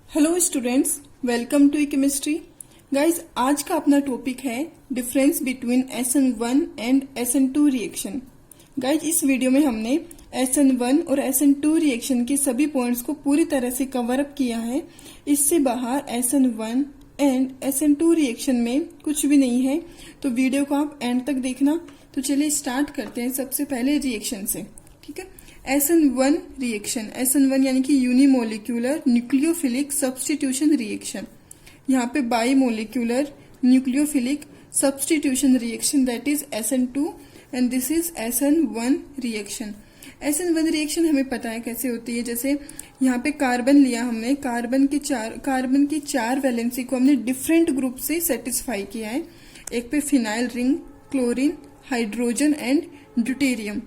Hello students, welcome to chemistry. Guys, आज का अपना टॉपिक है difference between SN1 and SN2 reaction. Guys, इस वीडियो में हमने SN1 और SN2 रिएक्शन के सभी पॉइंट्स को पूरी तरह से कवर अप किया है। इससे बाहर SN1 एंड SN2 रिएक्शन में कुछ भी नहीं है, तो वीडियो को आप एंड तक देखना। तो चलिए स्टार्ट करते हैं सबसे पहले रिएक्शन से। ठीक है, SN1 रिएक्शन, SN1 यानी कि यूनिमोलिक्यूलर न्यूक्लियोफिलिक सब्स्टिट्यूशन रिएक्शन। यहाँ पे by molecular nucleophilic substitution reaction, that is SN2 and this is SN1 reaction. SN1 reaction हमें पता है कैसे होती है। जैसे यहाँ पे कार्बन लिया हमने, कार्बन की चार वैलेंसी को हमने डिफरेंट ग्रुप से सेटिस्फाई किया है। एक पे phenyl ring, chlorine, hydrogen and deuterium.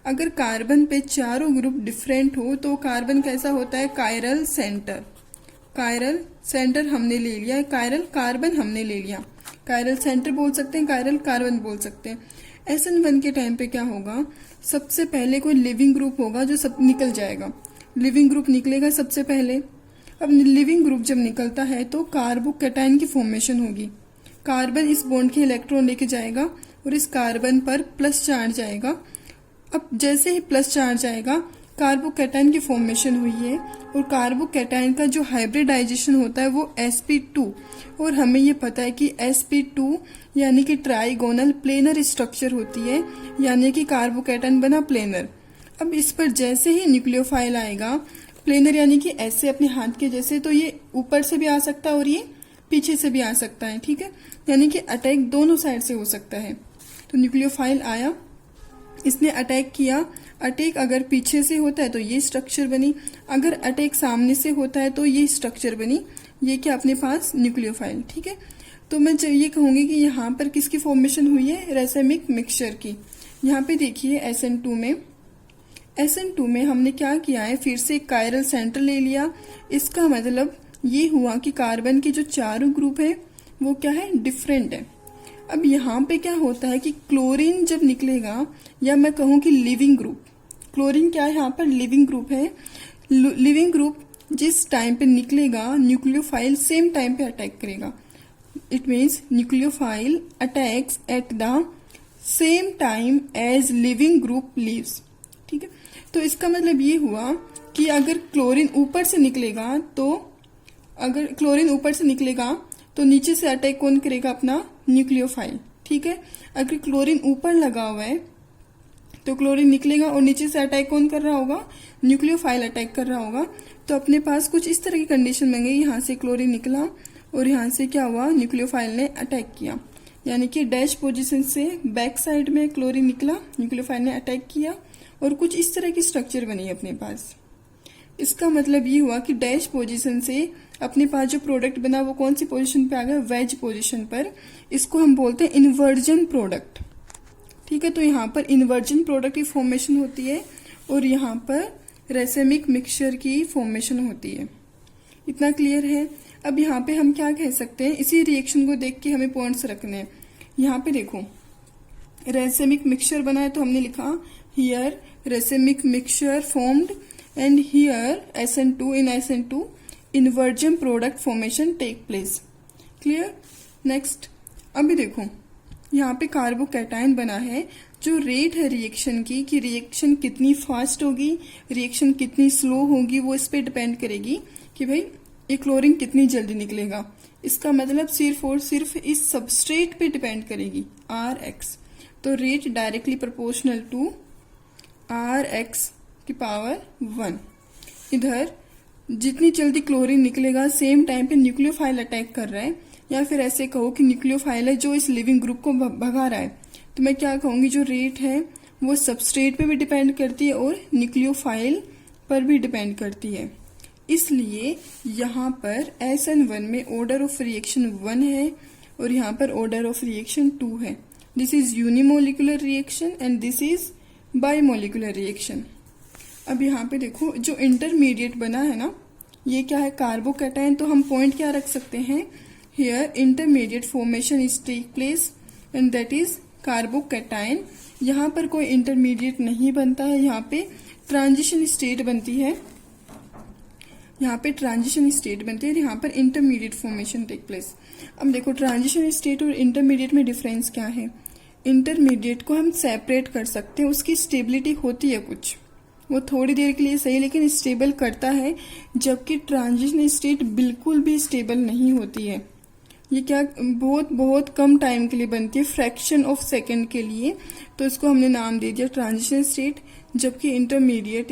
अगर कार्बन पे चारों ग्रुप डिफरेंट हो तो कार्बन कैसा होता है? Chiral centre. कायरल सेंटर हमने ले लिया है, कायरल कार्बन हमने ले लिया। कायरल सेंटर बोल सकते हैं, कायरल कार्बन बोल सकते हैं। SN1 के टाइम पे क्या होगा? सबसे पहले कोई लिविंग ग्रुप होगा जो सब निकल जाएगा। लिविंग ग्रुप निकलेगा सबसे पहले। अब लिविंग ग्रुप जब निकलता है तो कार्बोकैटायन की फॉर्मेशन होगी। कार्बन इस बॉन्ड के इलेक्ट्रॉन लेके जाएगा और इस कार्बन पर प्लस चार्ज आएगा। अब जैसे ही प्लस चार्ज आएगा, कार्बोकैटायन की फॉर्मेशन हुई है और कार्बोकैटायन का जो हाइब्रिडाइजेशन होता है वो sp2, और हमें ये पता है कि sp2 यानी कि ट्राइगोनल प्लेनर स्ट्रक्चर होती है, यानी कि कार्बोकैटायन बना प्लेनर। अब इस पर जैसे ही न्यूक्लियोफाइल आएगा, प्लेनर यानी कि ऐसे अपने हाथ के जैसे, तो ये ऊपर से भी आ सकता है और ये पीछे से भी आ सकता है। ठीक है, यानी कि अटैक दोनों साइड से हो सकता है। तो न्यूक्लियोफाइल आया, इसने अटैक किया। अटैक अगर पीछे से होता है तो ये स्ट्रक्चर बनी, अगर अटैक सामने से होता है तो ये स्ट्रक्चर बनी। ये क्या अपने पास न्यूक्लियोफाइल। ठीक है, तो मैं ये कहूंगी कि यहाँ पर किसकी फॉर्मेशन हुई है? रेसेमिक मिक्सचर की। यहाँ पे देखिए SN2 में हमने क्या किया है? फिर से कायरल सेंटर ले लिया। इसका मतलब ये हुआ कि कार्बन के जो चारों ग्रुप है वो क्या है? डिफरेंट है। अब यहाँ पे क्या होता है कि क्लोरीन जब निकलेगा, या मैं कहूँ कि लिविंग ग्रुप, क्लोरीन क्या है यहाँ पर? लिविंग ग्रुप है। लिविंग ग्रुप जिस टाइम पे निकलेगा, न्यूक्लियोफाइल सेम टाइम पे अटैक करेगा। It means nucleophile attacks at the same time as leaving group leaves. ठीक है, तो इसका मतलब ये हुआ कि अगर क्लोरीन ऊपर से निकलेगा तो नीचे से अटैक कौन करेगा? अपना न्यूक्लियोफाइल। ठीक है, अगर क्लोरीन ऊपर लगा हुआ है तो क्लोरीन निकलेगा और नीचे से अटैक कौन कर रहा होगा? न्यूक्लियोफाइल अटैक कर रहा होगा। तो अपने पास कुछ इस तरह की कंडीशन बन गई। यहाँ से क्लोरीन निकला और यहाँ से क्या हुआ? न्यूक्लियोफाइल ने अटैक किया, यानी कि डैश पोजीशन से बैक साइड में क्लोरीन निकला, न्यूक्लियोफाइल ने अटैक किया और कुछ इस तरह की स्ट्रक्चर बनी अपने पास। इसका मतलब ये हुआ कि डैश पोजीशन से अपने पास जो प्रोडक्ट बना वो कौन सी पोजीशन पे आ गया? वेज पोजीशन पर। इसको हम बोलते हैं इन्वर्जन प्रोडक्ट। ठीक है, तो यहाँ पर इन्वर्जन प्रोडक्ट की फॉर्मेशन होती है और यहाँ पर रेसेमिक मिक्सचर की फॉर्मेशन होती है। इतना क्लियर है? अब यहाँ पे हम क्या कह सकते हैं? इसी रिएक्शन को देख के हमें पॉइंट्स रखने हैं। यहाँ पे देखो, रेसेमिक मिक्सचर बना है तो हमने लिखा here racemic mixture formed and here SN2 inversion product formation take place. Clear? Next, अभी देखो यहाँ पे कार्बोकैटायन बना है। जो रेट है रिएक्शन की, कि रिएक्शन कितनी फास्ट होगी, रिएक्शन कितनी स्लो होगी, वो इस पे डिपेंड करेगी कि भाई ये क्लोरीन कितनी जल्दी निकलेगा। इसका मतलब सिर्फ और सिर्फ इस सबस्ट्रेट पे डिपेंड करेगी, Rx। तो rate directly proportional to Rx की पावर 1। इधर जितनी जल्दी क्लोरीन निकलेगा, सेम टाइम पे न्यूक्लियोफाइल अटैक कर रहा है, या फिर ऐसे कहो कि न्यूक्लियोफाइल है जो इस लिविंग ग्रुप को भगा रहा है, तो मैं क्या कहूंगी? जो रेट है वो सबस्ट्रेट पे भी डिपेंड करती है और न्यूक्लियोफाइल पर भी डिपेंड करती है। इसलिए यहाँ पर SN1 में ऑर्डर ऑफ रिएक्शन 1 है और यहाँ पर ऑर्डर ऑफ रिएक्शन 2 है। This is unimolecular reaction and this is bimolecular reaction. अब यहाँ पे देखो, जो इंटरमीडिएट बना है ना, ये क्या है? कार्बोकैटायन। तो हम पॉइंट क्या रख सकते हैं? Here intermediate formation is take place and that is carbocation. यहाँ पर कोई इंटरमीडिएट नहीं बनता है, यहाँ पे ट्रांजिशन स्टेट बनती है। यहाँ पे ट्रांजिशन स्टेट बनती है और यहाँ पर इंटरमीडिएट फॉर्मेशन टेक प्लेस। अब देखो ट्रांजिशन स्टेट और इंटरमीडिएट में डिफरेंस क्या है। इंटरमीडिएट को हम सेपरेट कर सकते हैं, उसकी स्टेबिलिटी होती है कुछ, वो थोड़ी देर के लिए सही लेकिन स्टेबल करता है, जबकि ट्रांजिशन स्टेट बिल्कुल भी स्टेबल नहीं होती है। ये क्या बहुत बहुत कम टाइम के लिए बनती है, फ्रैक्शन ऑफ सेकंड के लिए, तो इसको हमने नाम दे दिया ट्रांजिशन स्टेट। जबकि इंटरमीडिएट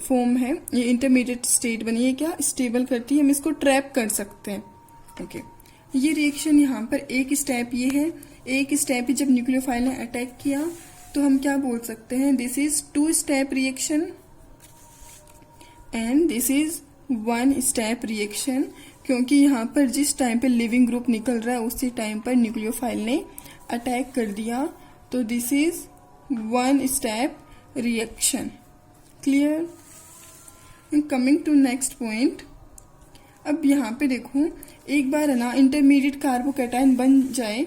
फॉर्म है, ये इंटरमीडिएट स्टेट बनी है, क्या स्टेबल करती है, हम इसको ट्रैप कर सकते हैं। ओके, ये रिएक्शन यहाँ पर एक स्टेप ये है, एक स्टेप ही जब न्यूक्लियोफाइल ने अटैक किया तो हम क्या बोल सकते हैं, this is 2 step reaction and this is 1 step reaction, क्योंकि यहाँ पर जिस टाइम पे लिविंग ग्रुप निकल रहा है उसी टाइम पर न्यूक्लियोफाइल ने अटैक कर दिया, तो this is 1 step reaction. Clear? Coming to next point. अब यहाँ पे देखो, एक बार है ना इंटरमीडिएट कार्बोकैटायन बन जाए,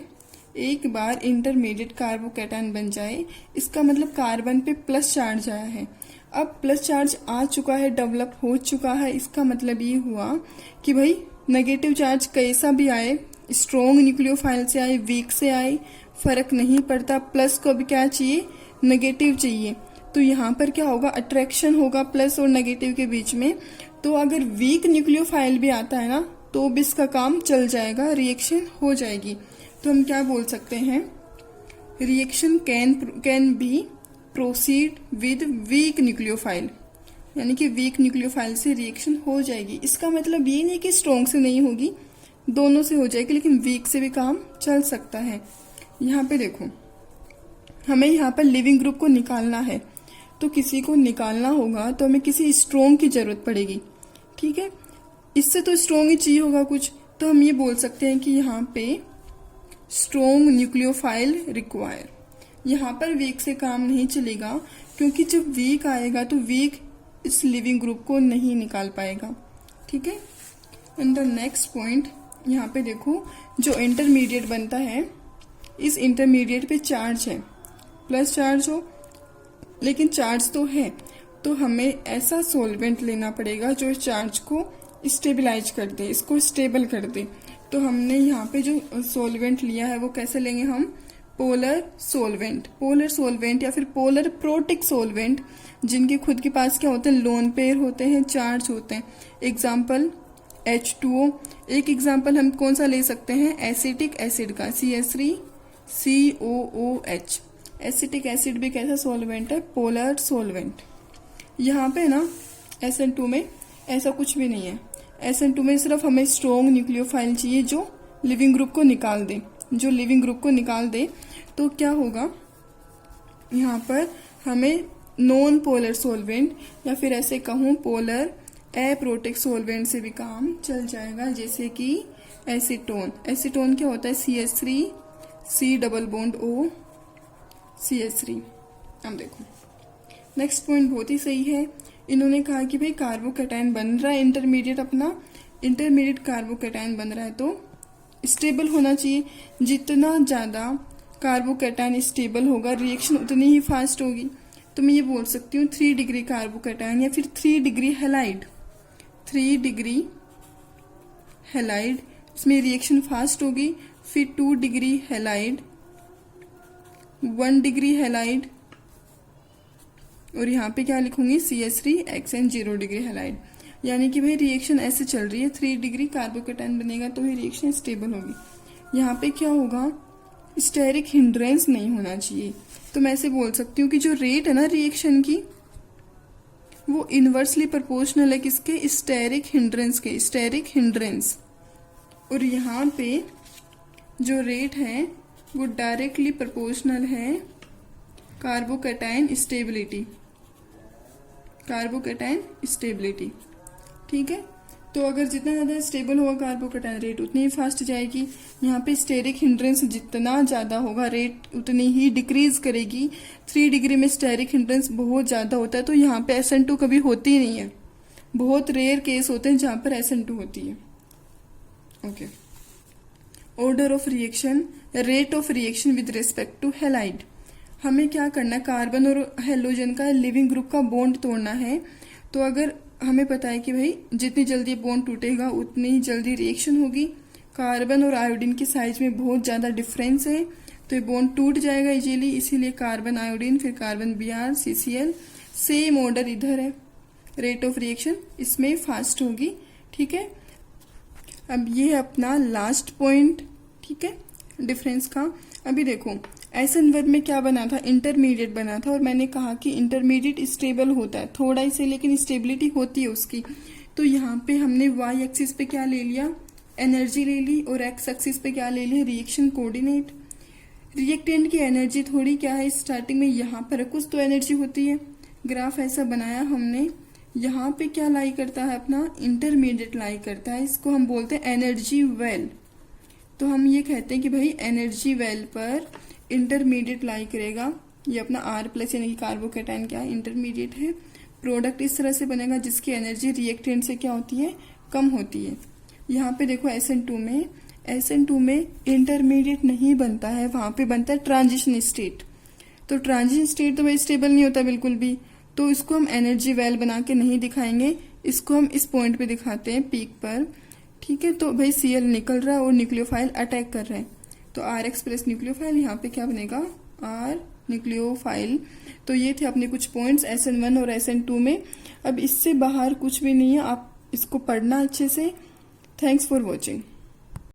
एक बार इंटरमीडिएट कार्बोकैटायन बन जाए, इसका मतलब कार्बन पे प्लस चार्ज आया है। अब प्लस चार्ज आ चुका है, डेवलप हो चुका है, इसका मतलब ये हुआ कि भाई नेगेटिव चार्ज कैसा भी आए, स्ट्रॉन्ग न्यूक्लियोफाइल से आए, वीक से आए, फर्क नहीं पड़ता, प्लस को भी क्या चाहिए, नेगेटिव चाहिए। तो यहाँ पर क्या होगा, अट्रैक्शन होगा प्लस और नेगेटिव के बीच में। तो अगर वीक न्यूक्लियोफाइल भी आता है ना तो भी इसका काम चल जाएगा, रिएक्शन हो जाएगी। तो हम क्या बोल सकते हैं, reaction can be proceed with weak nucleophile, यानी कि वीक न्यूक्लियोफाइल से रिएक्शन हो जाएगी। इसका मतलब ये नहीं कि स्ट्रॉन्ग से नहीं होगी, दोनों से हो जाएगी, लेकिन वीक से भी काम चल सकता है। यहाँ पे देखो, हमें यहाँ पर लिविंग ग्रुप को निकालना है, तो किसी को निकालना होगा तो हमें किसी स्ट्रॉन्ग की जरूरत पड़ेगी, ठीक है। इससे तो स्ट्रॉन्ग ही चाहिए होगा कुछ, तो हम ये बोल सकते हैं कि यहाँ पे स्ट्रॉन्ग न्यूक्लियोफाइल रिक्वायर। यहाँ पर वीक से काम नहीं चलेगा, क्योंकि जब वीक आएगा तो वीक इस लिविंग ग्रुप को नहीं निकाल पाएगा, ठीक है। एंड द नेक्स्ट पॉइंट, यहाँ पे देखो जो इंटरमीडिएट बनता है, इस इंटरमीडिएट पे चार्ज है, प्लस चार्ज हो लेकिन चार्ज तो है, तो हमें ऐसा सॉल्वेंट लेना पड़ेगा जो इस चार्ज को स्टेबलाइज कर दे, इसको स्टेबल कर दे। तो हमने यहाँ पे जो सॉल्वेंट लिया है वो कैसे लेंगे हम, पोलर सॉल्वेंट या फिर पोलर प्रोटिक सॉल्वेंट, जिनके खुद के पास क्या होते हैं, लोन पेयर होते हैं, चार्ज होते हैं। Example H2O। एक एग्जाम्पल हम कौन सा ले सकते हैं, एसिटिक एसिड का, CH3COOH। एसिटिक एसिड भी कैसा सॉल्वेंट है, पोलर सॉल्वेंट। यहाँ पे ना SN2 में ऐसा कुछ भी नहीं है। SN2 में सिर्फ हमें स्ट्रॉन्ग न्यूक्लियोफाइल चाहिए जो लिविंग ग्रुप को निकाल दे, तो क्या होगा, यहाँ पर हमें नॉन पोलर सॉल्वेंट या फिर ऐसे कहूँ पोलर एप्रोटिक सॉल्वेंट से भी काम चल जाएगा, जैसे कि एसीटोन क्या होता है, CH3 C double bond O CH3। अब देखो नेक्स्ट पॉइंट बहुत ही सही है, इन्होंने कहा कि भाई कार्बोकैटायन बन रहा है इंटरमीडिएट, अपना इंटरमीडिएट कार्बोकैटायन बन रहा है तो स्टेबल होना चाहिए। जितना ज्यादा कार्बोकैटायन स्टेबल होगा रिएक्शन उतनी ही फास्ट होगी। तो मैं ये बोल सकती हूँ 3 डिग्री कार्बोकैटायन या फिर 3 डिग्री हैलाइड, 3 डिग्री हैलाइड, इसमें रिएक्शन फास्ट होगी। फिर 2 डिग्री हैलाइड, 1 डिग्री हैलाइड, और यहाँ पे क्या लिखूंगी, CH3XN 0 डिग्री हैलाइड। यानी कि भाई रिएक्शन ऐसे चल रही है, 3 डिग्री कार्बोकैटायन बनेगा तो ही रिएक्शन स्टेबल होगी। यहाँ पे क्या होगा, स्टेरिक हिंड्रेंस नहीं होना चाहिए। तो मैं ऐसे बोल सकती हूँ कि जो रेट है ना रिएक्शन की, वो इनवर्सली प्रोपोर्शनल है किसके, स्टेरिक हिंड्रेंस के, स्टेरिक हिंड्रेंस। और यहाँ पे जो रेट है वो डायरेक्टली प्रोपोर्शनल है कार्बोकैटायन स्टेबिलिटी, ठीक है। तो अगर जितना ज्यादा स्टेबल होगा कार्बोकैटायन रेट उतनी ही फास्ट जाएगी। यहाँ पे स्टेरिक हिंड्रेंस जितना ज्यादा होगा रेट उतनी ही डिक्रीज करेगी। 3 डिग्री में स्टेरिक हिंड्रेंस बहुत ज्यादा होता है, तो यहाँ पे SN2 कभी होती ही नहीं है। बहुत रेयर केस होते हैं जहां पर SN2 होती है। Okay, order of reaction, rate of reaction with respect to halide. हमें क्या करना है, कार्बन और हेलोजन का लिविंग ग्रुप का बॉन्ड तोड़ना है। तो अगर हमें पता है कि भाई जितनी जल्दी बॉन्ड टूटेगा उतनी ही जल्दी रिएक्शन होगी। कार्बन और आयोडीन की साइज में बहुत ज्यादा डिफरेंस है, तो ये बॉन्ड टूट जाएगा इजीली, इसीलिए कार्बन आयोडीन फिर carbon Br CCl same order इधर है। रेट ऑफ रिएक्शन इसमें फास्ट होगी। ठीक है, अब ये है अपना लास्ट पॉइंट, ठीक है, डिफरेंस का। अभी देखो SN1 में क्या बना था, इंटरमीडिएट बना था, और मैंने कहा कि इंटरमीडिएट स्टेबल होता है थोड़ा ही से, लेकिन स्टेबिलिटी होती है उसकी। तो यहाँ पे हमने y एक्सिस पे क्या ले लिया, एनर्जी ले ली, और x एक्सिस पे क्या ले लिया, रिएक्शन कोऑर्डिनेट। रिएक्टेंट की एनर्जी थोड़ी क्या है, स्टार्टिंग में यहाँ पर कुछ तो एनर्जी होती है। ग्राफ ऐसा बनाया हमने, यहाँ पे क्या लाई करता है अपना, इंटरमीडिएट लाई करता है, इसको हम बोलते हैं एनर्जी वेल। तो हम ये कहते हैं कि भाई एनर्जी वेल पर इंटरमीडिएट लाई करेगा। ये अपना R+ यानी कि कार्बोकेटाइन क्या है, इंटरमीडिएट है। प्रोडक्ट इस तरह से बनेगा जिसकी एनर्जी रिएक्टेंट से क्या होती है, कम होती है। यहाँ पे देखो SN2 में इंटरमीडिएट नहीं बनता है, वहां पे बनता है ट्रांजिशन स्टेट। तो ट्रांजिशन स्टेट तो भाई स्टेबल नहीं होता बिल्कुल भी, तो इसको हम एनर्जी वेल बना के नहीं दिखाएंगे, इसको हम इस पॉइंट पे दिखाते हैं, पीक पर। ठीक है, तो भाई Cl निकल रहा है और न्यूक्लियोफाइल अटैक कर रहे हैं, तो RH+ न्यूक्लियोफाइल, यहाँ पे क्या बनेगा, R न्यूक्लियोफाइल। तो ये थे अपने कुछ पॉइंट्स SN1 और SN2 में। अब इससे बाहर कुछ भी नहीं है, आप इसको पढ़ना अच्छे से। Thanks for watching.